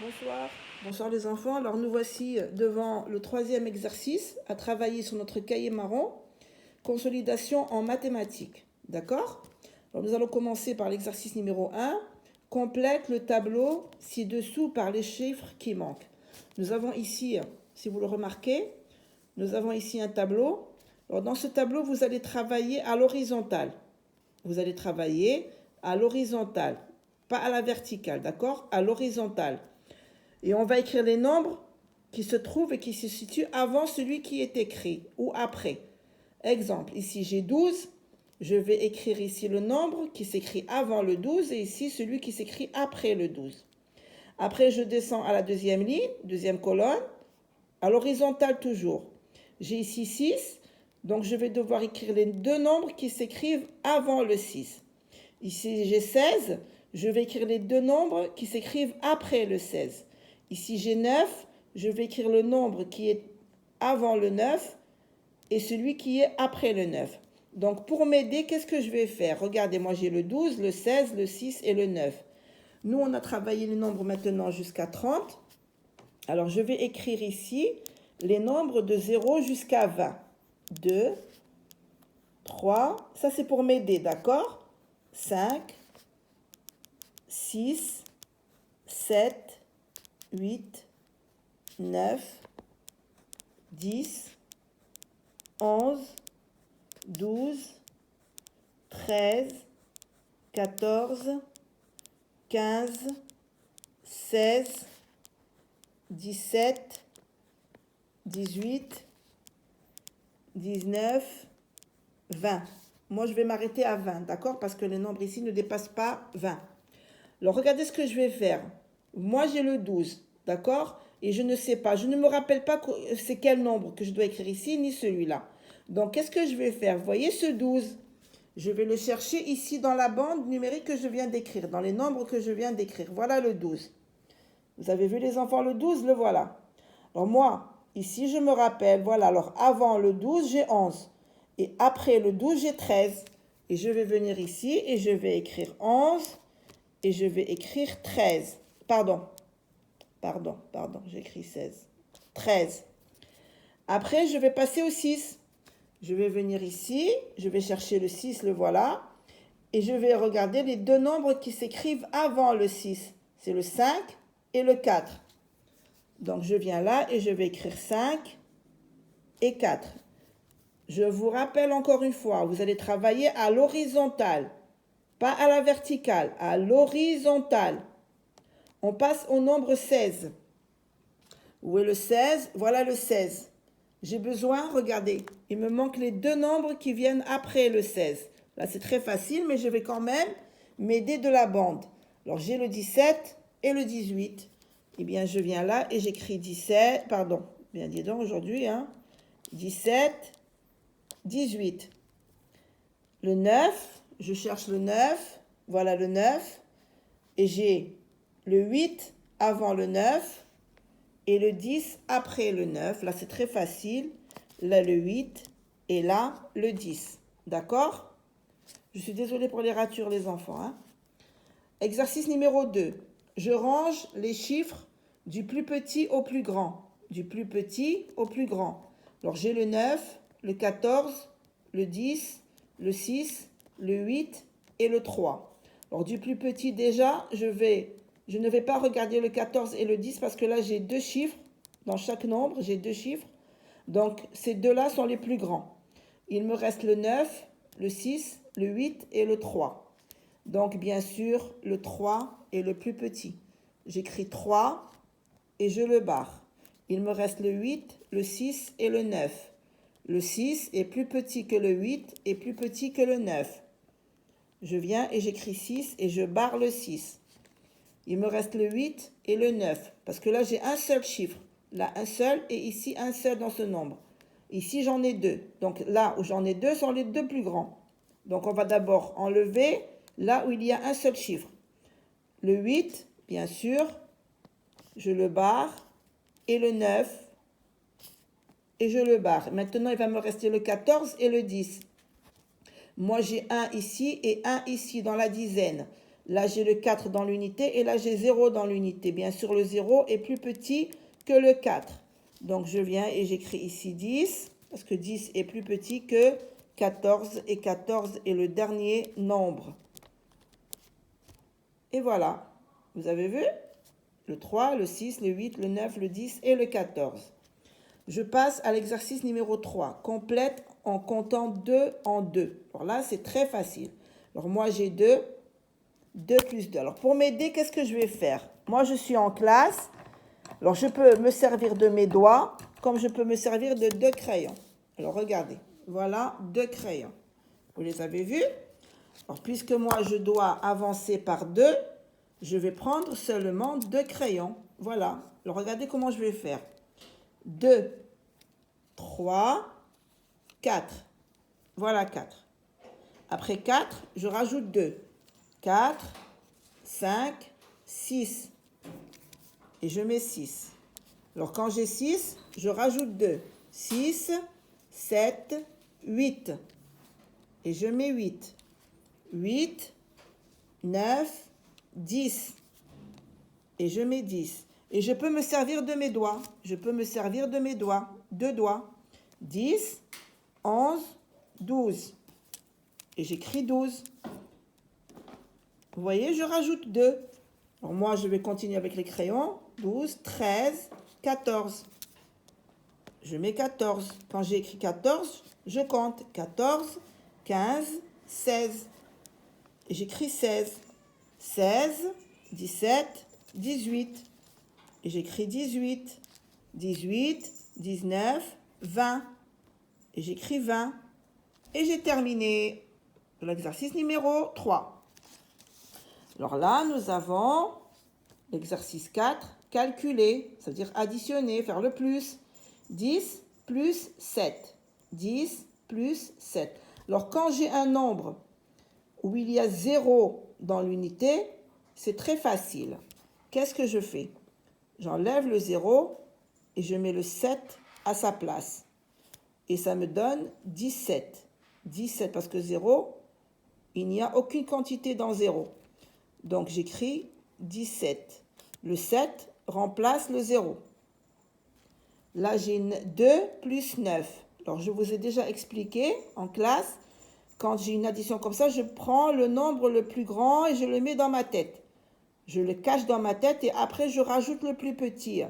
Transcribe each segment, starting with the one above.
Bonsoir. Bonsoir les enfants. Alors nous voici devant le troisième exercice à travailler sur notre cahier marron, consolidation en mathématiques. D'accord? Alors nous allons commencer par l'exercice numéro 1. Complète le tableau ci-dessous par les chiffres qui manquent. Nous avons ici, si vous le remarquez, nous avons ici un tableau. Alors dans ce tableau, vous allez travailler à l'horizontale. Vous allez travailler à l'horizontale, pas à la verticale, d'accord? À l'horizontale. Et on va écrire les nombres qui se trouvent et qui se situent avant celui qui est écrit ou après. Exemple, ici j'ai 12. Je vais écrire ici le nombre qui s'écrit avant le 12 et ici celui qui s'écrit après le 12. Après, je descends à la deuxième ligne, deuxième colonne, à l'horizontale toujours. J'ai ici 6, donc je vais devoir écrire les deux nombres qui s'écrivent avant le 6. Ici j'ai 16, je vais écrire les deux nombres qui s'écrivent après le 16. Ici j'ai 9, je vais écrire le nombre qui est avant le 9 et celui qui est après le 9. Donc pour m'aider, qu'est-ce que je vais faire? Regardez, moi j'ai le 12, le 16, le 6 et le 9. Nous on a travaillé les nombres maintenant jusqu'à 30. Alors je vais écrire ici les nombres de 0 jusqu'à 20. 2, 3, ça c'est pour m'aider, d'accord? 5, 6, 7, 8, 9, 10, 11, 12, 13, 14, 15, 16, 17, 18, 19, 20. Moi, je vais m'arrêter à 20, d'accord? Parce que les nombres ici ne dépassent pas 20. Alors, regardez ce que je vais faire. Moi, j'ai le 12, d'accord? Et je ne sais pas, je ne me rappelle pas c'est quel nombre que je dois écrire ici, ni celui-là. Donc, qu'est-ce que je vais faire? Vous voyez ce 12? Je vais le chercher ici dans la bande numérique que je viens d'écrire, dans les nombres que je viens d'écrire. Voilà le 12. Vous avez vu les enfants le 12? Le voilà. Alors moi, ici, je me rappelle, voilà, alors avant le 12, j'ai 11. Et après le 12, j'ai 13. Et je vais venir ici et je vais écrire 11 et je vais écrire 13. Pardon, j'écris 16. 13. Après, je vais passer au 6. Je vais venir ici, je vais chercher le 6, le voilà. Et je vais regarder les deux nombres qui s'écrivent avant le 6. C'est le 5 et le 4. Donc je viens là et je vais écrire 5 et 4. Je vous rappelle encore une fois, vous allez travailler à l'horizontale, pas à la verticale, à l'horizontale. On passe au nombre 16. Où est le 16? Voilà le 16. J'ai besoin, regardez, il me manque les deux nombres qui viennent après le 16. Là, c'est très facile, mais je vais quand même m'aider de la bande. Alors, j'ai le 17 et le 18. Eh bien, je viens là et j'écris 17, pardon, bien dis donc aujourd'hui, 17, 18. Le 9, je cherche le 9, voilà le 9. Et j'ai le 8 avant le 9 et le 10 après le 9. Là, c'est très facile. Là, le 8 et là, le 10. D'accord? Je suis désolée pour les ratures, les enfants. Exercice numéro 2. Je range les chiffres du plus petit au plus grand. Du plus petit au plus grand. Alors, j'ai le 9, le 14, le 10, le 6, le 8 et le 3. Alors, du plus petit, déjà, je ne vais pas regarder le 14 et le 10 parce que là, j'ai deux chiffres. Dans chaque nombre, j'ai deux chiffres. Donc, ces deux-là sont les plus grands. Il me reste le 9, le 6, le 8 et le 3. Donc, bien sûr, le 3 est le plus petit. J'écris 3 et je le barre. Il me reste le 8, le 6 et le 9. Le 6 est plus petit que le 8 et plus petit que le 9. Je viens et j'écris 6 et je barre le 6. Il me reste le 8 et le 9. Parce que là, j'ai un seul chiffre. Là, un seul et ici, un seul dans ce nombre. Ici, j'en ai deux. Donc là où j'en ai deux sont les deux plus grands. Donc on va d'abord enlever là où il y a un seul chiffre. Le 8, bien sûr, je le barre. Et le 9, et je le barre. Maintenant, il va me rester le 14 et le 10. Moi, j'ai un ici et un ici dans la dizaine. Là, j'ai le 4 dans l'unité et là, j'ai 0 dans l'unité. Bien sûr, le 0 est plus petit que le 4. Donc, je viens et j'écris ici 10, parce que 10 est plus petit que 14 et 14 est le dernier nombre. Et voilà, vous avez vu? Le 3, le 6, le 8, le 9, le 10 et le 14. Je passe à l'exercice numéro 3. Complète en comptant 2 en 2. Alors là, c'est très facile. Alors moi, j'ai 2. 2 plus 2. Alors pour m'aider, qu'est-ce que je vais faire? Moi, je suis en classe. Alors je peux me servir de mes doigts, comme je peux me servir de 2 crayons. Alors regardez, voilà 2 crayons. Vous les avez vus? Alors puisque moi, je dois avancer par 2, je vais prendre seulement 2 crayons. Voilà. Alors regardez comment je vais faire. 2, 3, 4. Voilà 4. Après 4, je rajoute 2. 4, 5, 6. Et je mets 6. Alors quand j'ai 6, je rajoute 2. 6, 7, 8. Et je mets 8. 8, 9, 10. Et je mets 10. Et je peux me servir de mes doigts. Je peux me servir de mes doigts. 2 doigts. 10, 11, 12. Et j'écris 12. Vous voyez, je rajoute 2. Alors moi, je vais continuer avec les crayons. 12, 13, 14. Je mets 14. Quand j'ai écrit 14, je compte. 14, 15, 16. Et j'écris 16. 16, 17, 18. Et j'écris 18. 18, 19, 20. Et j'écris 20. Et j'ai terminé l'exercice numéro 3. Alors là, nous avons l'exercice 4, calculer, c'est-à-dire additionner, faire le plus. 10 plus 7. 10 plus 7. Alors quand j'ai un nombre où il y a 0 dans l'unité, c'est très facile. Qu'est-ce que je fais? J'enlève le 0 et je mets le 7 à sa place. Et ça me donne 17. 17 parce que 0, il n'y a aucune quantité dans 0. Donc j'écris 17. Le 7 remplace le 0. Là, j'ai 2 plus 9. Alors, je vous ai déjà expliqué en classe, quand j'ai une addition comme ça, je prends le nombre le plus grand et je le mets dans ma tête. Je le cache dans ma tête et après, je rajoute le plus petit.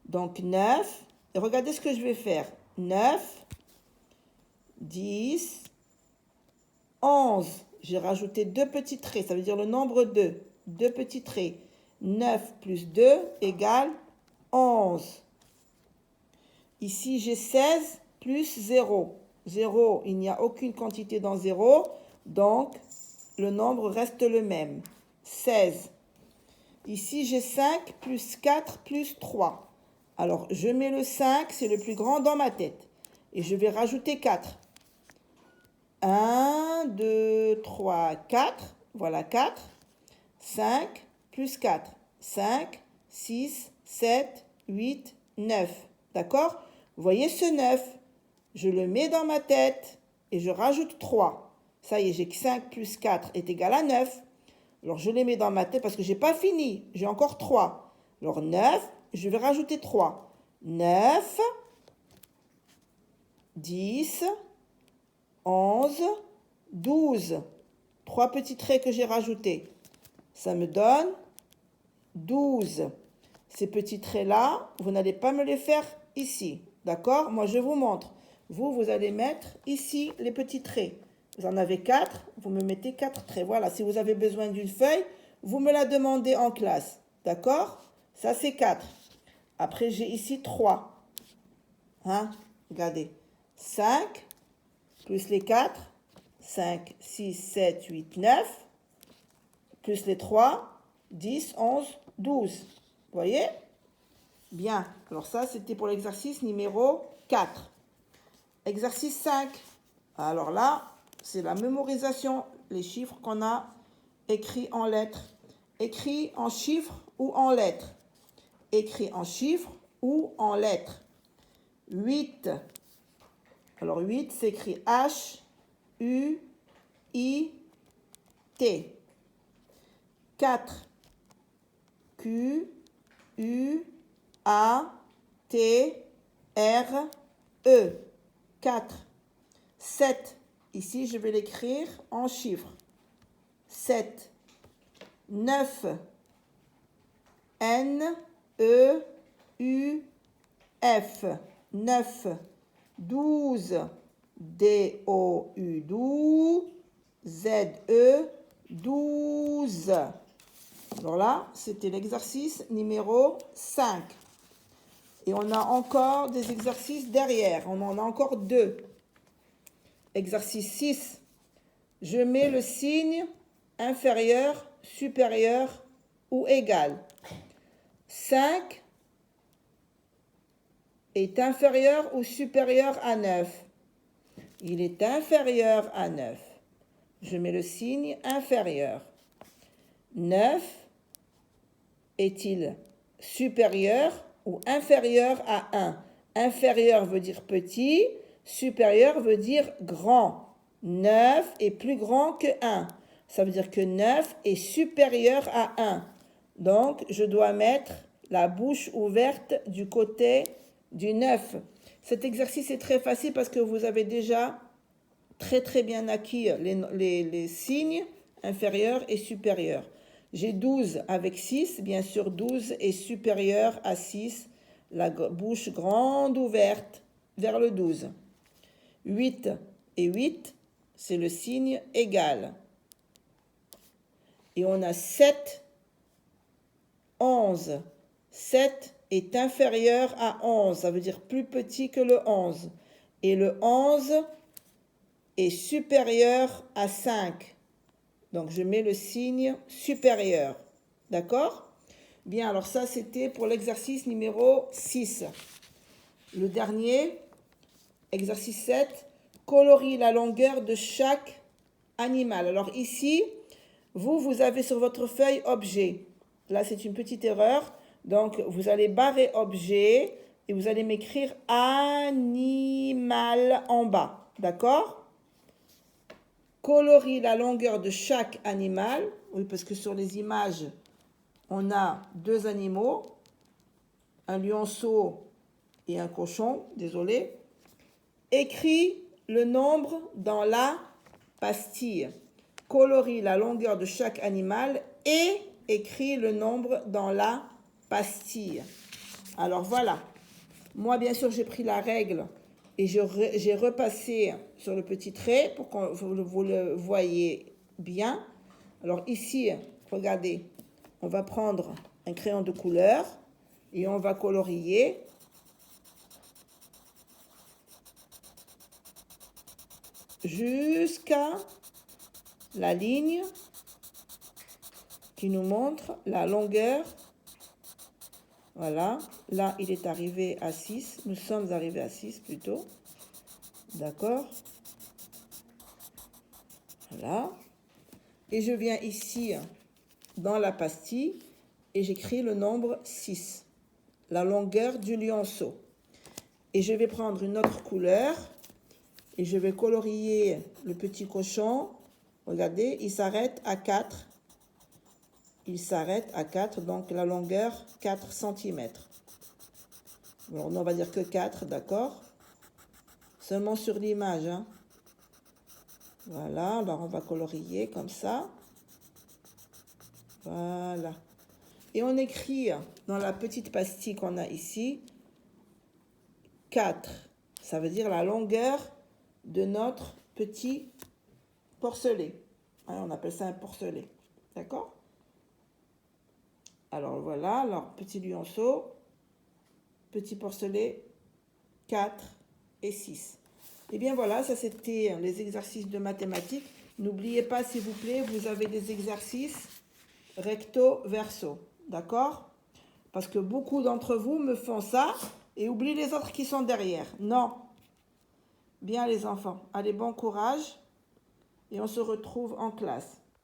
Donc, 9. Et regardez ce que je vais faire. 9, 10, 11. J'ai rajouté 2 petits traits. Ça veut dire le nombre 2. 2 petits traits. 9 plus 2 égale 11. Ici, j'ai 16 plus 0. 0, il n'y a aucune quantité dans 0. Donc, le nombre reste le même. 16. Ici, j'ai 5 plus 4 plus 3. Alors, je mets le 5, c'est le plus grand dans ma tête. Et je vais rajouter 4. 1, 2, 3, 4. Voilà 4. 5 plus 4. 5, 6, 7, 8, 9. D'accord? Vous voyez ce 9? Je le mets dans ma tête et je rajoute 3. Ça y est, j'ai que 5 plus 4 est égal à 9. Alors, je les mets dans ma tête parce que je n'ai pas fini. J'ai encore 3. Alors, 9, je vais rajouter 3. 9, 10, 11, 12. 3 petits traits que j'ai rajoutés. Ça me donne 12. Ces petits traits-là, vous n'allez pas me les faire ici. D'accord? Moi, je vous montre. Vous allez mettre ici les petits traits. Vous en avez 4, vous me mettez 4 traits. Voilà, si vous avez besoin d'une feuille, vous me la demandez en classe. D'accord? Ça, c'est 4. Après, j'ai ici 3. Hein? Regardez. 5, plus les 4. 5, 6, 7, 8, 9. Plus les 3. 10, 11, 12. Vous voyez? Bien. Alors ça, c'était pour l'exercice numéro 4. Exercice 5. Alors là, c'est la mémorisation, les chiffres qu'on a écrits en lettres. Écrits en chiffres ou en lettres. Écrits en chiffres ou en lettres. 8. Alors 8 s'écrit H, U, I, T. 4. Q, U, A, T, R, E. 4. 7. Ici, je vais l'écrire en chiffres. 7. 9. N, E, U, F. 9. 12. D, O, U, 12. Z, E, 12. Alors là, c'était l'exercice numéro 5. Et on a encore des exercices derrière. On en a encore 2. Exercice 6. Je mets le signe inférieur, supérieur ou égal. 5 est inférieur ou supérieur à 9. Il est inférieur à 9. Je mets le signe inférieur. 9 est-il supérieur ou inférieur à 1? Inférieur veut dire petit, supérieur veut dire grand. 9 est plus grand que 1. Ça veut dire que 9 est supérieur à 1. Donc, je dois mettre la bouche ouverte du côté du 9. Cet exercice est très facile parce que vous avez déjà très bien acquis les signes inférieurs et supérieurs. J'ai 12 avec 6. Bien sûr, 12 est supérieur à 6. La bouche grande ouverte vers le 12. 8 et 8, c'est le signe égal. Et on a 7, 11. 7 est inférieur à 11. Ça veut dire plus petit que le 11. Et le 11 est supérieur à 5. Donc, je mets le signe supérieur. D'accord? Bien, alors ça, c'était pour l'exercice numéro 6. Le dernier, exercice 7, colorie la longueur de chaque animal. Alors ici, vous avez sur votre feuille objet. Là, c'est une petite erreur. Donc, vous allez barrer objet et vous allez m'écrire animal en bas. D'accord? Colorie la longueur de chaque animal. Oui, parce que sur les images, on a 2 animaux, un lionceau et un cochon, désolé. Écris le nombre dans la pastille. Colorie la longueur de chaque animal et écris le nombre dans la pastille. Alors voilà. Moi, bien sûr, j'ai pris la règle et j'ai repassé sur le petit trait pour que vous le voyez bien. Alors ici, regardez, on va prendre un crayon de couleur et on va colorier. Jusqu'à la ligne qui nous montre la longueur. Voilà, là il est arrivé à 6, nous sommes arrivés à 6 plutôt. D'accord? Voilà. Et je viens ici dans la pastille et j'écris le nombre 6, la longueur du lionceau. Et je vais prendre une autre couleur et je vais colorier le petit cochon. Regardez, il s'arrête à 4. Il s'arrête à 4, donc la longueur 4 cm. Alors, on va dire que 4, d'accord? Seulement sur l'image. Hein. Voilà, alors on va colorier comme ça. Voilà. Et on écrit dans la petite pastille qu'on a ici, 4. Ça veut dire la longueur de notre petit porcelet. Hein, on appelle ça un porcelet. D'accord? Alors voilà, alors petit lionceau, petit porcelet, 4 et 6. Et bien voilà, ça c'était les exercices de mathématiques. N'oubliez pas, s'il vous plaît, vous avez des exercices recto verso. D'accord? Parce que beaucoup d'entre vous me font ça et oublient les autres qui sont derrière. Non. Bien les enfants, allez, bon courage et on se retrouve en classe.